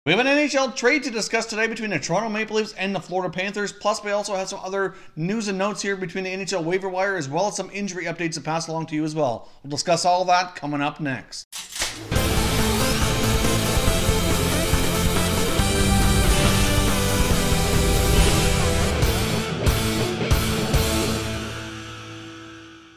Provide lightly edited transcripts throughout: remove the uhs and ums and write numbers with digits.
We have an NHL trade to discuss today between the Toronto Maple Leafs and the Florida Panthers. Plus, we also have some other news and notes here between the NHL waiver wire, as well as some injury updates to pass along to you as well. We'll discuss all that coming up next.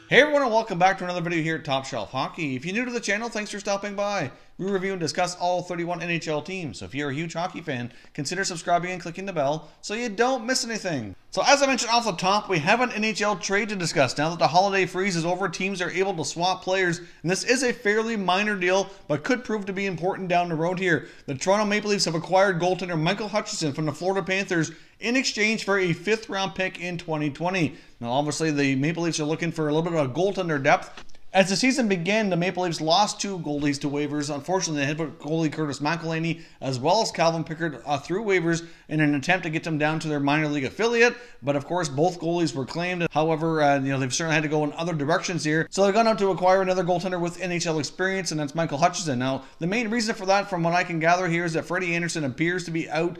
Hey everyone, and welcome back to another video here at Top Shelf Hockey. If you're new to the channel, thanks for stopping by. We review and discuss all 31 NHL teams, so if you're a huge hockey fan, consider subscribing and clicking the bell so you don't miss anything. So as I mentioned off the top, we have an NHL trade to discuss. Now that the holiday freeze is over, teams are able to swap players, and this is a fairly minor deal, but could prove to be important down the road here. The Toronto Maple Leafs have acquired goaltender Michael Hutchinson from the Florida Panthers in exchange for a 5th round pick in 2020. Now obviously the Maple Leafs are looking for a little bit of goaltender depth. As the season began, the Maple Leafs lost 2 goalies to waivers. Unfortunately, they had put goalie Curtis McElhinney as well as Calvin Pickard through waivers in an attempt to get them down to their minor league affiliate. But of course, both goalies were claimed. However, they've certainly had to go in other directions here. So they've gone out to acquire another goaltender with NHL experience, and that's Michael Hutchinson. Now, the main reason for that, from what I can gather here, is that Freddie Anderson appears to be out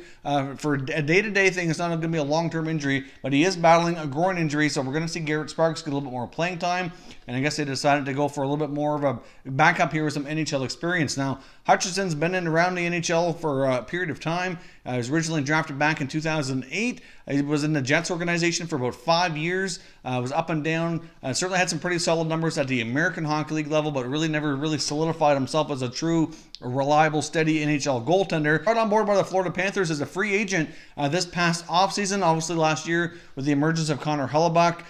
for a day-to-day thing. It's not going to be a long-term injury, but he is battling a groin injury. So we're going to see Garrett Sparks get a little bit more playing time. And I guess they decided to go for a little bit more of a backup here with some NHL experience. Now, Hutchinson's been in around the NHL for a period of time. He was originally drafted back in 2008. He was in the Jets organization for about 5 years. Was up and down. Certainly had some pretty solid numbers at the American Hockey League level, but really never really solidified himself as a true, reliable, steady NHL goaltender. Brought on board by the Florida Panthers as a free agent this past offseason. Obviously last year, with the emergence of Connor Hellebuyck,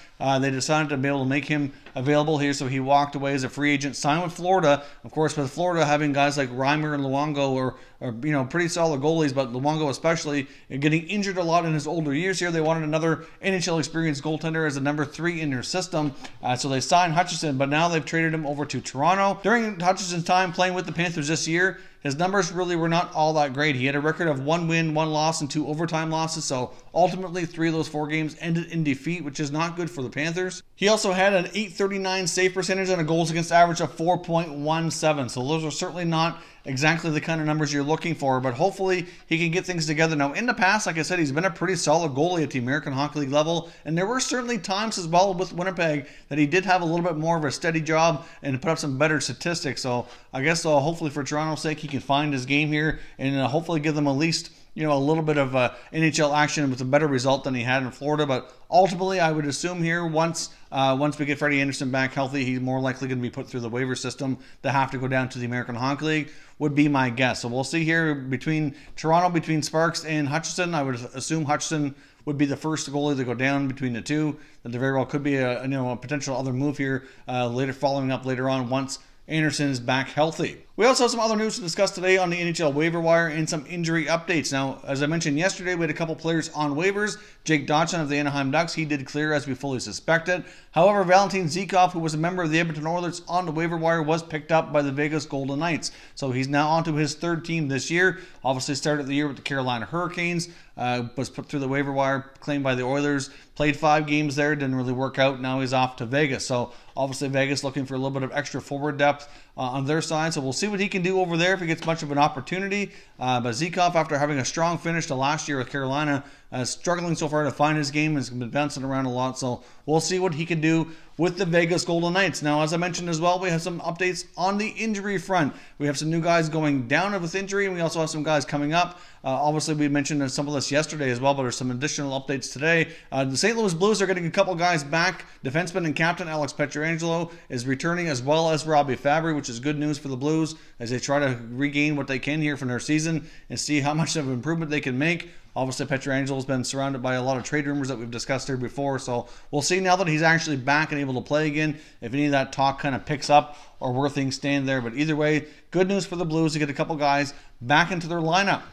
they decided to be able to make him available here, so he walked away as a free agent, signed with Florida. Of course, with Florida having guys like Reimer and Luongo are pretty solid goalies, but Luongo especially getting injured a lot in his older years here. They wanted another NHL experienced goaltender as a number 3 in their system, so they signed Hutchinson, but now they've traded him over to Toronto. During Hutchinson's time playing with the Panthers this year, his numbers really were not all that great. He had a record of 1 win, 1 loss, and 2 overtime losses, so ultimately 3 of those 4 games ended in defeat, which is not good for the Panthers. He also had an .839 save percentage and a goals against average of 4.17, so those are certainly not exactly the kind of numbers you're looking for, but hopefully he can get things together. Now, in the past, like I said, he's been a pretty solid goalie at the American Hockey League level, and there were certainly times as well with Winnipeg that he did have a little bit more of a steady job and put up some better statistics. So I guess hopefully for Toronto's sake, he can find his game here and hopefully give them at least a little bit of NHL action with a better result than he had in Florida. But ultimately, I would assume here once we get Freddie Anderson back healthy, he's more likely going to be put through the waiver system to have to go down to the American Hockey League, would be my guess. So we'll see here between Toronto, between Sparks and Hutchinson. I would assume Hutchinson would be the first goalie to go down between the two. That there very well could be a potential other move here following up later on once Anderson is back healthy. We also have some other news to discuss today on the NHL waiver wire and some injury updates. Now, as I mentioned yesterday, we had a couple players on waivers. Jake Dotson of the Anaheim Ducks, he did clear as we fully suspected. However, Valentin Zykov, who was a member of the Edmonton Oilers on the waiver wire, was picked up by the Vegas Golden Knights. So he's now onto his 3rd team this year. Obviously started the year with the Carolina Hurricanes, was put through the waiver wire, claimed by the Oilers, played 5 games there, didn't really work out. Now he's off to Vegas. So obviously Vegas looking for a little bit of extra forward depth on their side. So we'll see what he can do over there if he gets much of an opportunity. But Zykov, after having a strong finish to last year with Carolina, struggling so far to find his game, has been bouncing around a lot. So we'll see what he can do with the Vegas Golden Knights. Now, as I mentioned as well, we have some updates on the injury front. We have some new guys going down with injury, and we also have some guys coming up. Obviously, we mentioned some of this yesterday as well, but there's some additional updates today. The St. Louis Blues are getting a couple guys back. Defenseman and captain Alex Pietrangelo is returning, as well as Robbie Fabry, which is good news for the Blues as they try to regain what they can here from their season and see how much of an improvement they can make. Obviously, Pietrangelo has been surrounded by a lot of trade rumors that we've discussed here before, so we'll see now that he's actually back and able to play again if any of that talk kind of picks up or where things stand there. But either way, good news for the Blues to get a couple guys back into their lineup.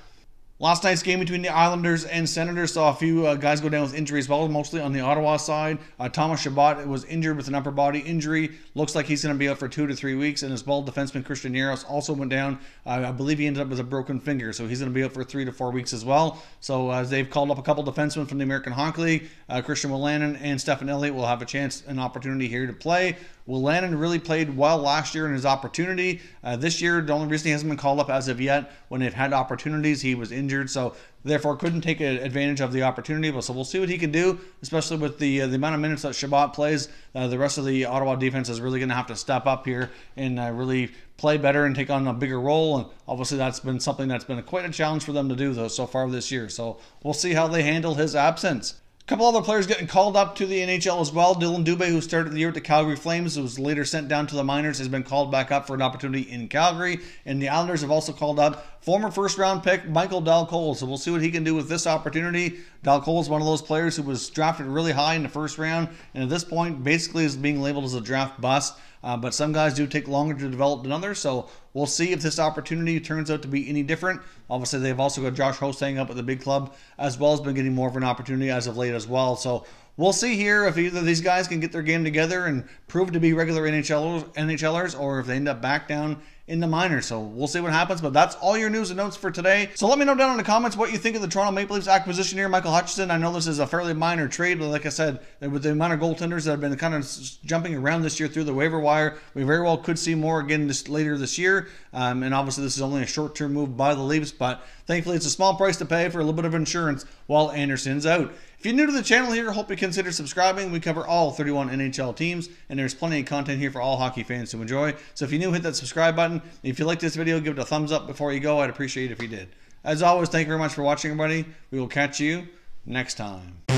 Last night's game between the Islanders and Senators saw a few guys go down with injuries, well, mostly on the Ottawa side. Thomas Chabot was injured with an upper body injury. Looks like he's going to be out for 2 to 3 weeks. And as well, defenseman Christian Jaros also went down. I believe he ended up with a broken finger, so he's going to be out for 3 to 4 weeks as well. So they've called up a couple defensemen from the American Hockey League. Christian Wolanin and Stefan Elliott will have a chance, an opportunity here to play. Wolanin really played well last year in his opportunity. This year, the only reason he hasn't been called up as of yet, when they've had opportunities, he was injured, so therefore couldn't take advantage of the opportunity. But so we'll see what he can do, especially with the amount of minutes that Chabot plays. The rest of the Ottawa defense is really going to have to step up here and really play better and take on a bigger role. And obviously that's been something that's been quite a challenge for them to do, though, so far this year. So we'll see how they handle his absence. A couple other players getting called up to the NHL as well. Dylan Dubé, who started the year at the Calgary Flames, who was later sent down to the minors, has been called back up for an opportunity in Calgary. And the Islanders have also called up former first-round pick Michael Cole. So we'll see what he can do with this opportunity. Cole is one of those players who was drafted really high in the first round, and at this point basically is being labeled as a draft bust. But some guys do take longer to develop than others, so we'll see if this opportunity turns out to be any different. Obviously, they've also got Josh Hosang up at the big club, as well as been getting more of an opportunity as of late as well. So we'll see here if either of these guys can get their game together and prove to be regular NHLers, or if they end up back down in the minors. So we'll see what happens, but that's all your news and notes for today. So let me know down in the comments what you think of the Toronto Maple Leafs acquisition here, Michael Hutchinson. I know this is a fairly minor trade, but like I said, with the amount of goaltenders that have been kind of jumping around this year through the waiver wire, we very well could see more again later this year. And obviously this is only a short-term move by the Leafs, but thankfully it's a small price to pay for a little bit of insurance while Anderson's out. If you're new to the channel here, hope you consider subscribing. We cover all 31 NHL teams, and there's plenty of content here for all hockey fans to enjoy. So if you're new, hit that subscribe button. If you like this video, give it a thumbs up before you go. I'd appreciate it if you did. As always, thank you very much for watching, everybody. We will catch you next time.